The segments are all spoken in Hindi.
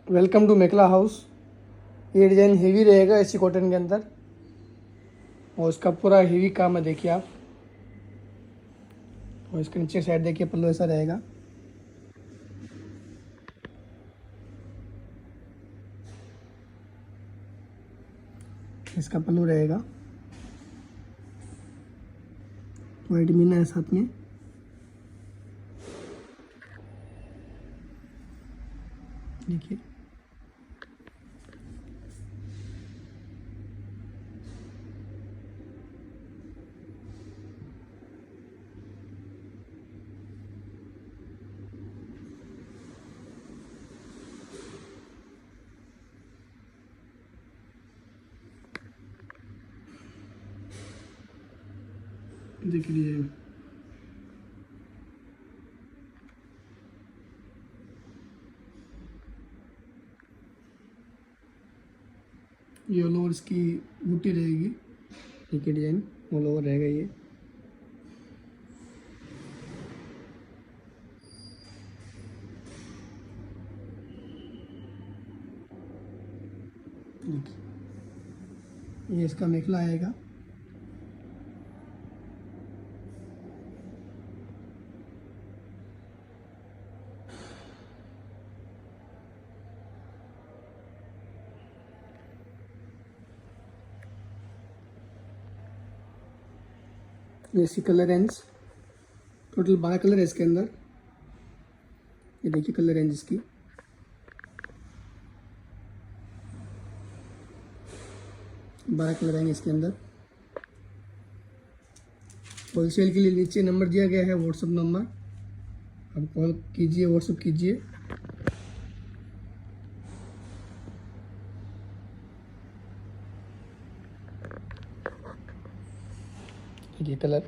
Welcome to Mekhala house. ये डिज़ाइन हेवी रहेगा एसी कॉटन के अंदर और इसका पूरा हेवी काम है, देखिए आप। और इसके नीचे साइड देखिए पल्लू ऐसा रहेगा। इसका पल्लू रहेगा, वाइट मीना है साथ में। देखिए देखिए ये ऑल ओवर इसकी बूटी रहेगी। देखिए डिजाइन ऑल ओवर रहेगा ये। देखिए ये इसका मेखला आएगा। ये सी कलर रेंज, टोटल 12 कलर है इसके अंदर। ये देखिए कलर रेंज इसकी। बारह कलर आएंगे इसके अंदर। होलसेल के लिए नीचे नंबर दिया गया है, व्हाट्सअप नंबर। आप कॉल कीजिए, व्हाट्सअप कीजिए। ये कलर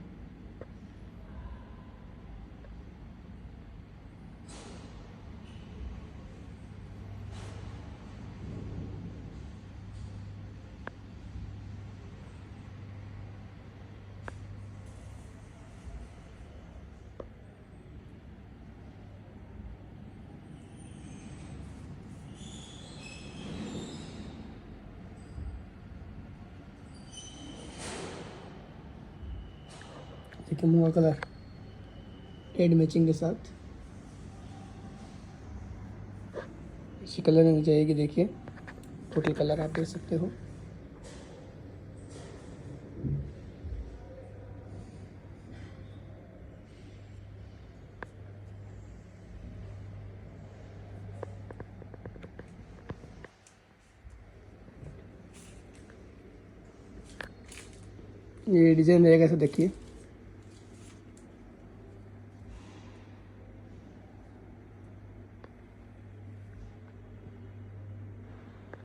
देखिए मुँह कलर रेड मैचिंग के साथ इसी कलर में मिल जाएगी। देखिए टोटल कलर आप देख सकते हो। ये डिज़ाइन रहेगा ऐसा, देखिए।